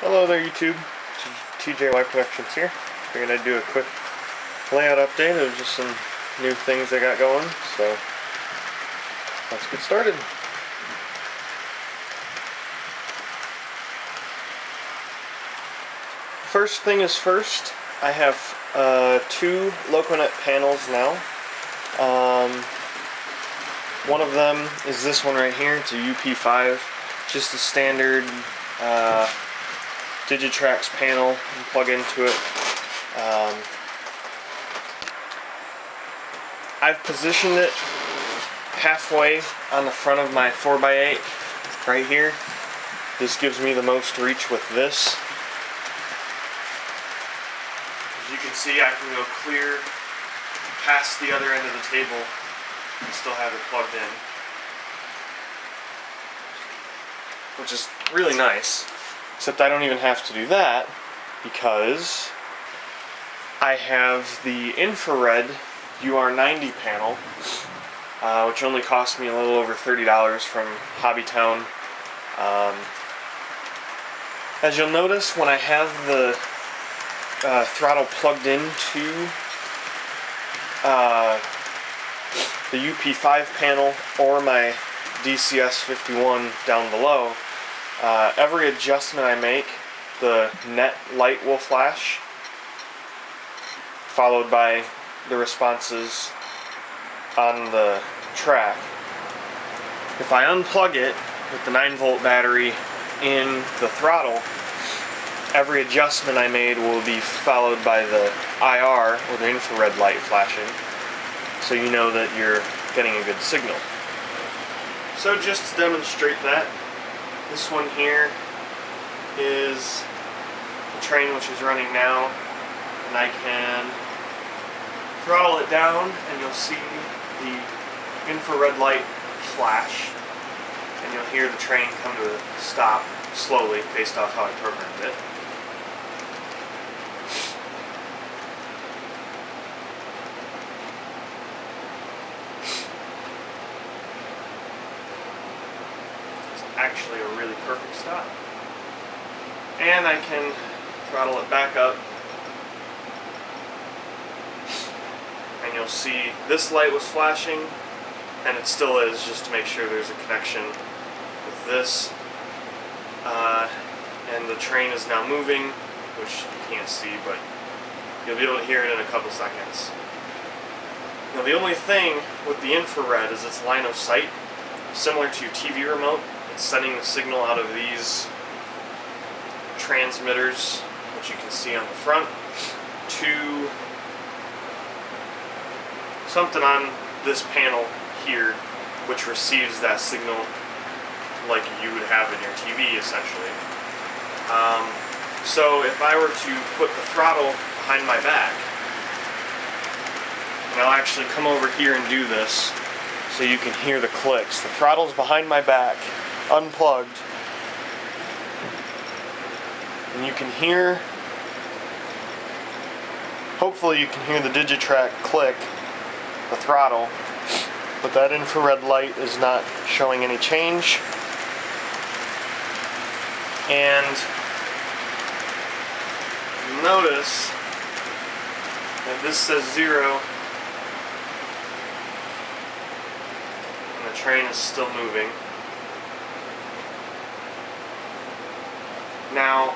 Hello there YouTube, TJY Productions here. Figured I'd do a quick layout update of just some new things I got going, so let's get started. First thing is first, I have two LocoNet panels now. One of them is this one right here. It's a UP5, just a standard Digitrax panel. You plug into it. I've positioned it halfway on the front of my 4x8 right here. This gives me the most reach with this. As you can see, I can go clear past the other end of the table and still have it plugged in, which is really nice. Except I don't even have to do that because I have the infrared UR90 panel, which only cost me a little over $30 from Hobbytown. As you'll notice, when I have the throttle plugged into the UP5 panel or my DCS51 down below, every adjustment I make, the net light will flash, followed by the responses on the track. If I unplug it with the 9-volt battery in the throttle, every adjustment I made will be followed by the IR, or the infrared light flashing, so you know that you're getting a good signal. So just to demonstrate that, this one here is the train which is running now, and I can throttle it down and you'll see the infrared light flash, and you'll hear the train come to a stop slowly based off how I programmed it. Actually a really perfect stop. And I can throttle it back up, and you'll see this light was flashing, and it still is, just to make sure there's a connection with this. And the train is now moving, which you can't see, but you'll be able to hear it in a couple seconds. Now the only thing with the infrared is its line of sight. Similar to TV remote, it's sending the signal out of these transmitters, which you can see on the front, to something on this panel here, which receives that signal like you would have in your TV, essentially. So if I were to put the throttle behind my back, and I'll actually come over here and do this so you can hear the clicks. The throttle's behind my back, unplugged, and you can hear, hopefully you can hear the Digitrax click the throttle, but that infrared light is not showing any change. And you'll notice that this says 0 and the train is still moving. Now,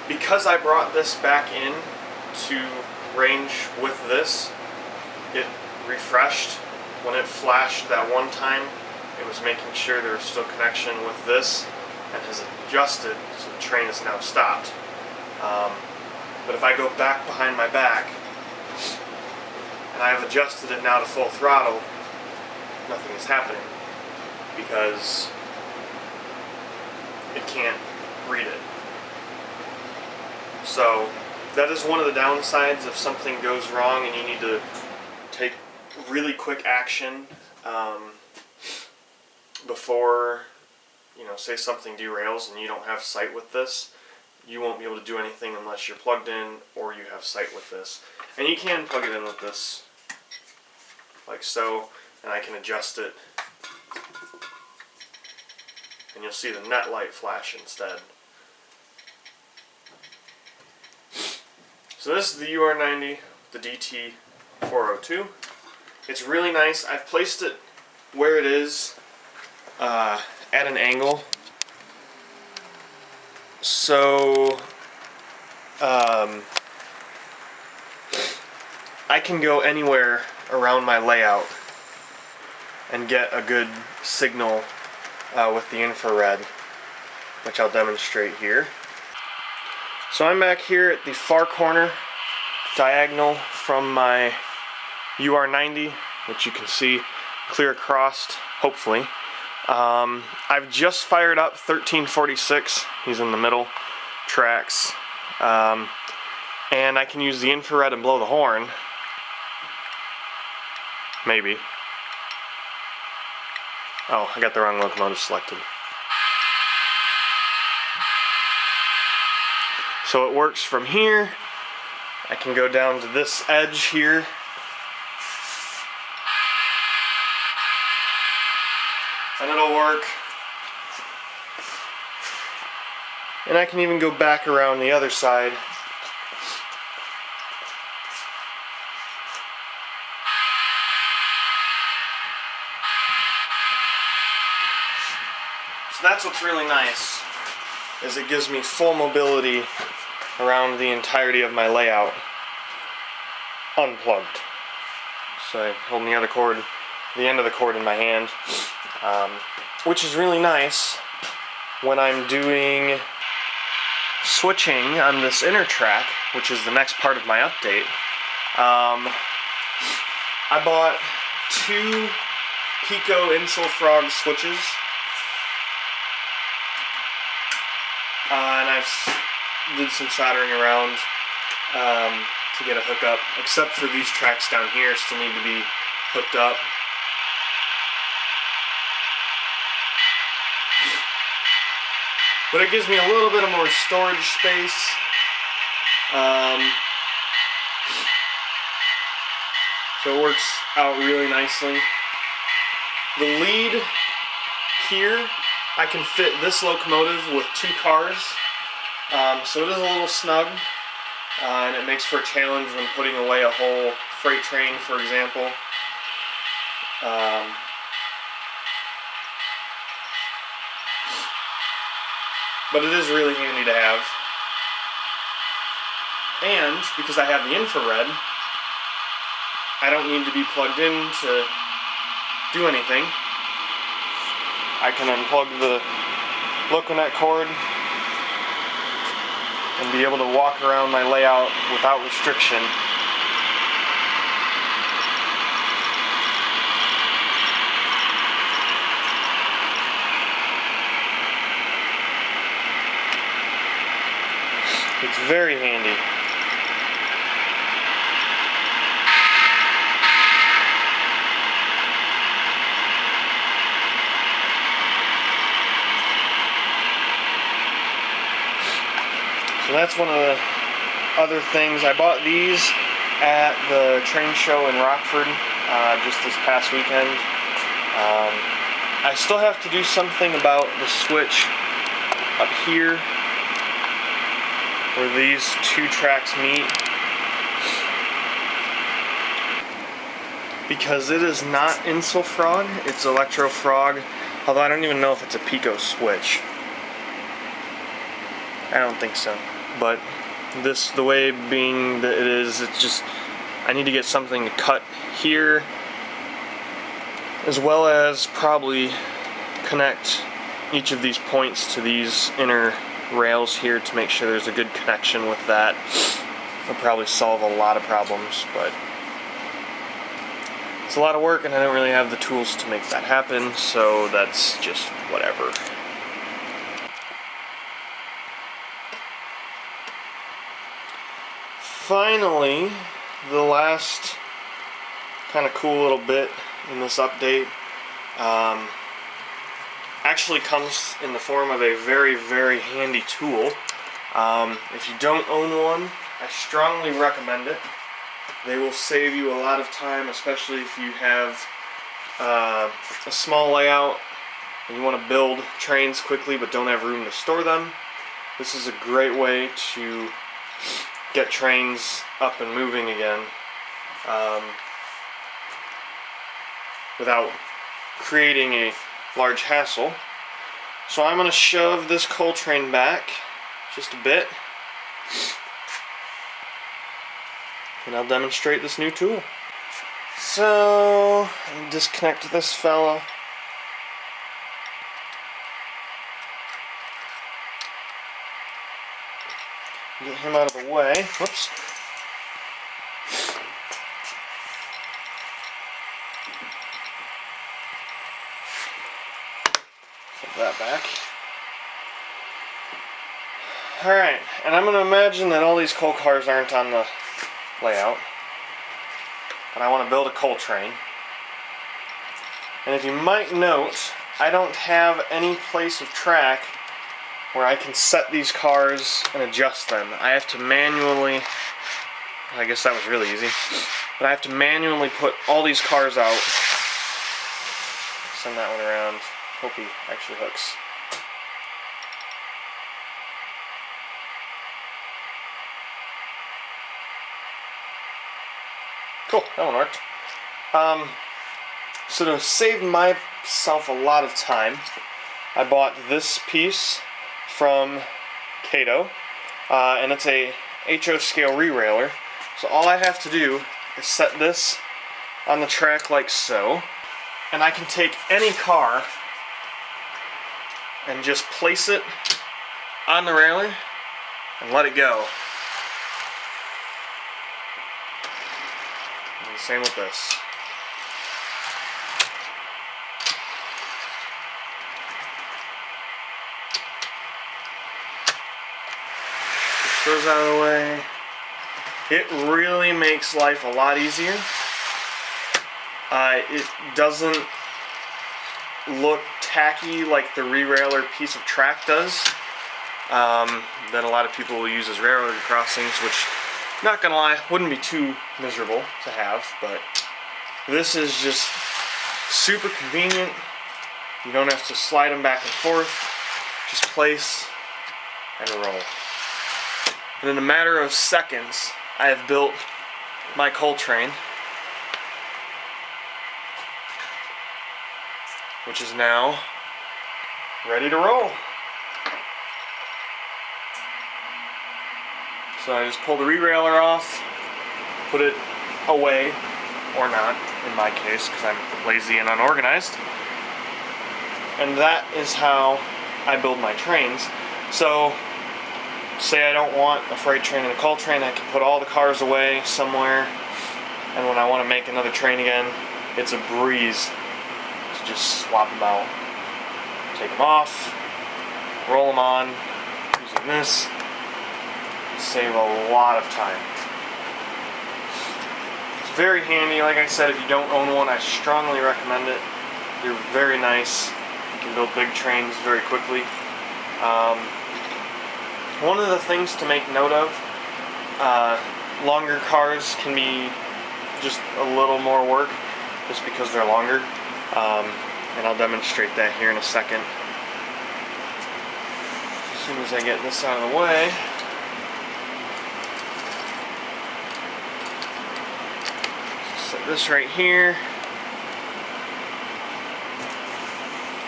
because I brought this back in to range with this, it refreshed. When it flashed that one time, it was making sure there was still connection with this, and has adjusted, so the train is now stopped. But if I go back behind my back, and I have adjusted it now to full throttle, nothing is happening, because it can't read it. So that is one of the downsides if something goes wrong and you need to take really quick action before, say something derails and you don't have sight with this. You won't be able to do anything unless you're plugged in or you have sight with this. And you can plug it in with this, like so, and I can adjust it, and you'll see the net light flash instead. So this is the UR90, the DT402. It's really nice. I've placed it where it is at an angle, so I can go anywhere around my layout and get a good signal with the infrared, which I'll demonstrate here. So I'm back here at the far corner, diagonal from my UR90, which you can see clear across, hopefully. I've just fired up 1346, he's in the middle, tracks, and I can use the infrared and blow the horn, maybe. Oh, I got the wrong locomotive selected. So it works from here. I can go down to this edge here. And it'll work. And I can even go back around the other side. So that's what's really nice, is it gives me full mobility around the entirety of my layout, unplugged. So I'm holding the other cord, the end of the cord in my hand, which is really nice when I'm doing switching on this inner track, which is the next part of my update. I bought 2 Pico Insel Frog switches, and I've did some soldering around to get a hookup, except for these tracks down here still need to be hooked up. But it gives me a little bit of more storage space. So it works out really nicely. The lead here, I can fit this locomotive with 2 cars. So it is a little snug, and it makes for a challenge when putting away a whole freight train, for example. But it is really handy to have. And because I have the infrared, I don't need to be plugged in to do anything. I can unplug the LocoNet cord and be able to walk around my layout without restriction. It's very handy. So that's one of the other things. I bought these at the train show in Rockford just this past weekend. I still have to do something about the switch up here where these 2 tracks meet, because it is not Insel Frog, it's Electro Frog, although I don't even know if it's a Pico switch. I don't think so. But this, the way being that it is, it's just, I need to get something to cut here, as well as probably connect each of these points to these inner rails here to make sure there's a good connection with that. It'll probably solve a lot of problems, but it's a lot of work and I don't really have the tools to make that happen, so that's just whatever. Finally, the last kind of cool little bit in this update actually comes in the form of a very, very handy tool. If you don't own one, I strongly recommend it. They will save you a lot of time, especially if you have a small layout and you want to build trains quickly but don't have room to store them. This is a great way to get trains up and moving again without creating a large hassle. So I'm going to shove this coal train back just a bit, and I'll demonstrate this new tool. So, disconnect this fella. Get him out of the way. Whoops. Put that back. Alright, and I'm going to imagine that all these coal cars aren't on the layout. And I want to build a coal train. And if you might note, I don't have any place of track where I can set these cars and adjust them. I have to manually, I guess that was really easy, but I have to manually put all these cars out. Send that one around. Hope he actually hooks. Cool, that one worked. So to save myself a lot of time, I bought this piece from Kato, and it's a HO scale Rerailer. So all I have to do is set this on the track like so, and I can take any car and just place it on the railer and let it go. And the same with this. Push those out of the way. It really makes life a lot easier. It doesn't look tacky like the Rerailer piece of track does, that a lot of people will use as railroad crossings, which, not gonna lie, wouldn't be too miserable to have, but this is just super convenient. You don't have to slide them back and forth, just place and roll. And in a matter of seconds, I have built my coal train, which is now ready to roll. So I just pull the Rerailer off, put it away, or not, in my case, because I'm lazy and unorganized. And that is how I build my trains. So, say I don't want a freight train and a coal train, I can put all the cars away somewhere, and when I want to make another train again, it's a breeze to just swap them out. Take them off, roll them on, using this, save a lot of time. It's very handy. Like I said, if you don't own one, I strongly recommend it. They're very nice. You can build big trains very quickly. One of the things to make note of, longer cars can be just a little more work just because they're longer. And I'll demonstrate that here in a second. As soon as I get this out of the way. Set this right here.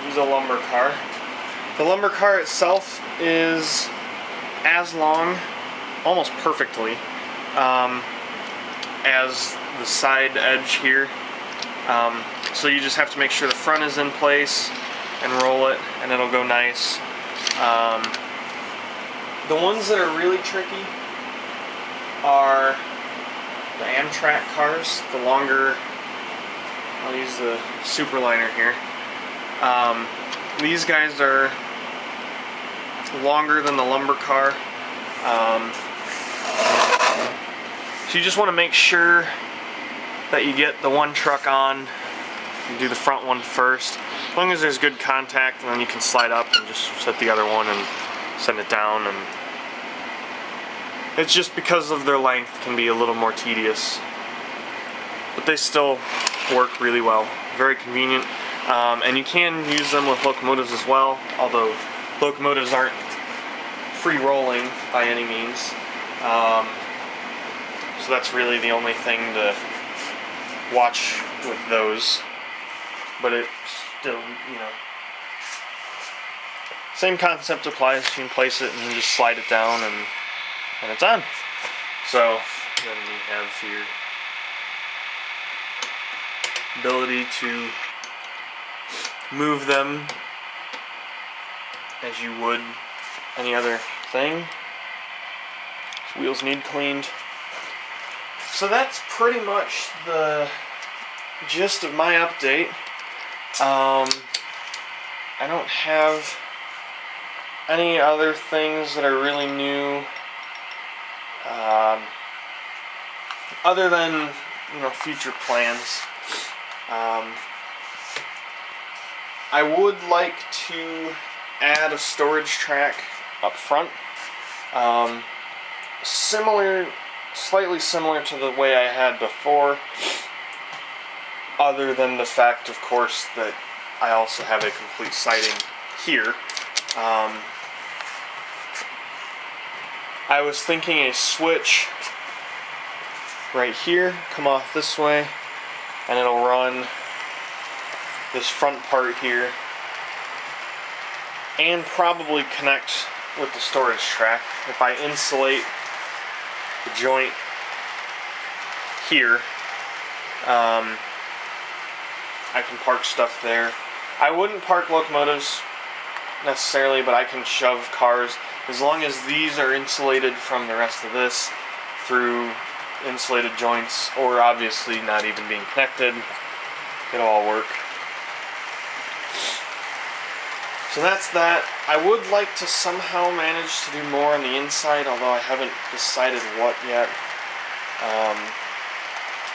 Use a lumber car. The lumber car itself is as long, almost perfectly, as the side edge here. So you just have to make sure the front is in place and roll it, and it'll go nice. The ones that are really tricky are the Amtrak cars, the longer, I'll use the Superliner here. These guys are longer than the lumber car. So you just want to make sure that you get the one truck on. You do the front one first. As long as there's good contact, and then you can slide up and just set the other one and send it down. And it's just because of their length can be a little more tedious, but they still work really well. Very convenient. And you can use them with locomotives as well, although locomotives aren't free rolling by any means. So that's really the only thing to watch with those. But it still, same concept applies. You can place it and then just slide it down and it's on. So then we have your ability to move them as you would any other thing. These wheels need cleaned. So that's pretty much the gist of my update. I don't have any other things that are really new, other than future plans. I would like to add a storage track up front, slightly similar to the way I had before, other than the fact, of course, that I also have a complete siding here. I was thinking a switch right here, come off this way, and it'll run this front part here, and probably connect with the storage track. If I insulate the joint here, I can park stuff there. I wouldn't park locomotives necessarily, but I can shove cars as long as these are insulated from the rest of this through insulated joints, or obviously not even being connected. It'll all work. So that's that. I would like to somehow manage to do more on the inside, although I haven't decided what yet.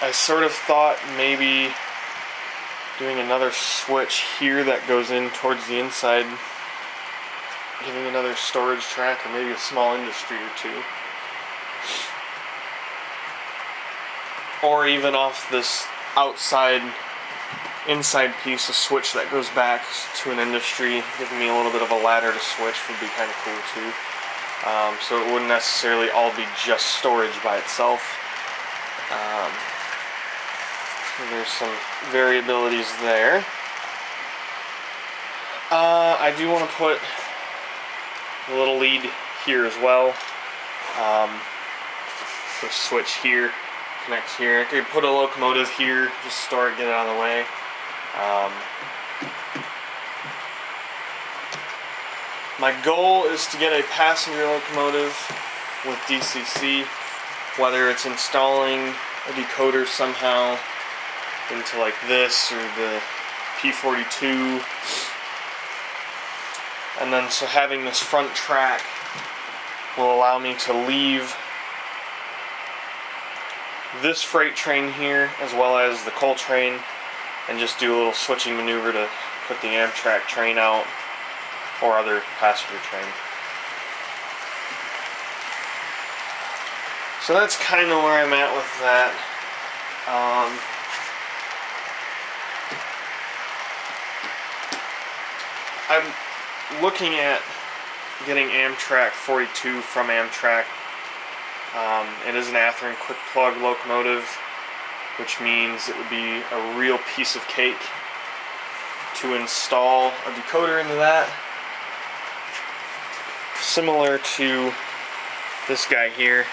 I sort of thought maybe doing another switch here that goes in towards the inside, giving another storage track, or maybe a small industry or two. Or even off this inside piece, a switch that goes back to an industry, giving me a little bit of a ladder to switch would be kind of cool too. So it wouldn't necessarily all be just storage by itself. So there's some variabilities there. I do want to put a little lead here as well. The switch here connects here. I could put a locomotive here, just store it, get it out of the way. My goal is to get a passenger locomotive with DCC, whether it's installing a decoder somehow into like this or the P42, and then so having this front track will allow me to leave this freight train here as well as the coal train and just do a little switching maneuver to put the Amtrak train out or other passenger train. So that's kind of where I'm at with that. I'm looking at getting Amtrak 42 from Amtrak. It is an Athearn quick plug locomotive, which means it would be a real piece of cake to install a decoder into that. Similar to this guy here.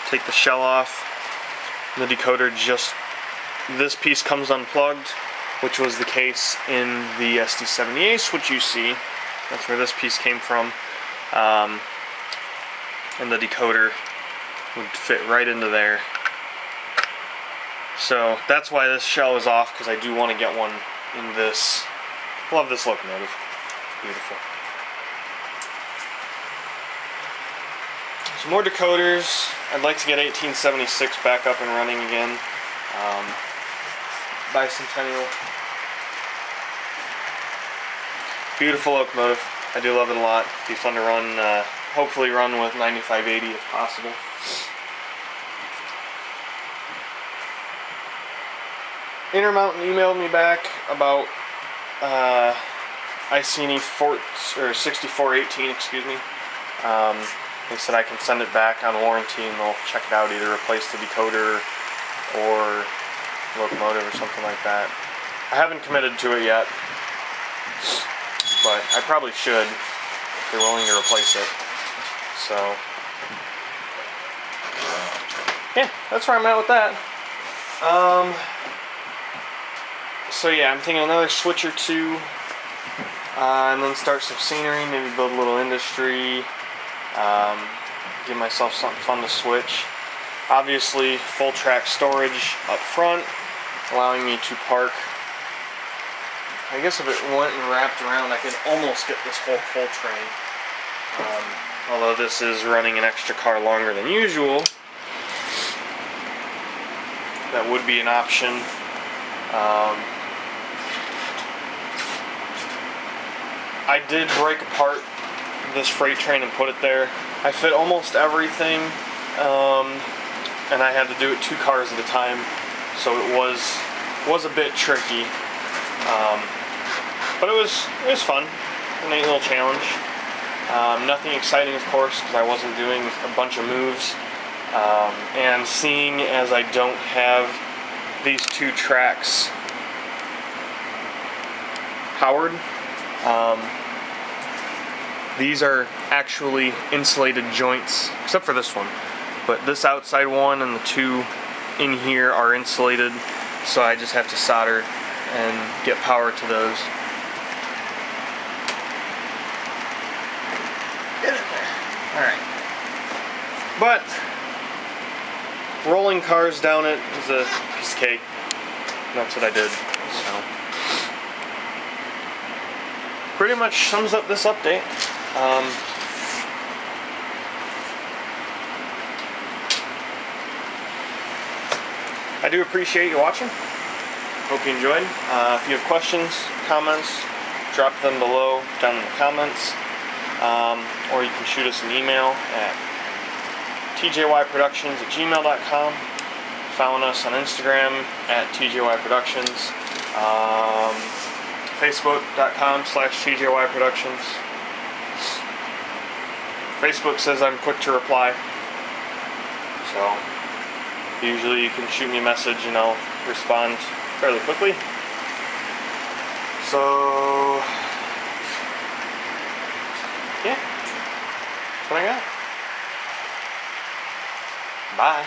Take the shell off, and the decoder this piece comes unplugged, which was the case in the SD70 Ace, which you see. That's where this piece came from. And the decoder would fit right into there. So that's why this shell is off, because I do want to get one in this. Love this locomotive. It's beautiful. Some more decoders. I'd like to get 1876 back up and running again. Bicentennial. Beautiful locomotive. I do love it a lot. Be fun to run, hopefully run with 9580 if possible. Intermountain emailed me back about ICNE 6418, excuse me. They said I can send it back on warranty and they'll check it out, either replace the decoder or locomotive or something like that. I haven't committed to it yet, but I probably should if they're willing to replace it. So yeah, that's where I'm at with that. So yeah, I'm thinking another switch or two, and then start some scenery, maybe build a little industry, give myself something fun to switch. Obviously, full track storage up front, allowing me to park. I guess if it went and wrapped around, I could almost get this whole coal train. Although this is running an extra car longer than usual, that would be an option. I did break apart this freight train and put it there. I fit almost everything, and I had to do it 2 cars at a time, so it was a bit tricky. But it was fun, a neat little challenge. Nothing exciting, of course, because I wasn't doing a bunch of moves. And seeing as I don't have these 2 tracks powered, these are actually insulated joints, except for this one. But this outside one and the 2 in here are insulated, so I just have to solder and get power to those. Get it there. Alright. But rolling cars down it is a piece of cake. That's what I did. So pretty much sums up this update. I do appreciate you watching. Hope you enjoyed. If you have questions, comments, drop them below down in the comments. Or you can shoot us an email at tjyproductions@gmail.com. Follow us on Instagram at tjyproductions. Facebook.com/tjyproductions. Facebook says I'm quick to reply. So usually you can shoot me a message and I'll respond fairly quickly. So yeah, that's what I got. Bye.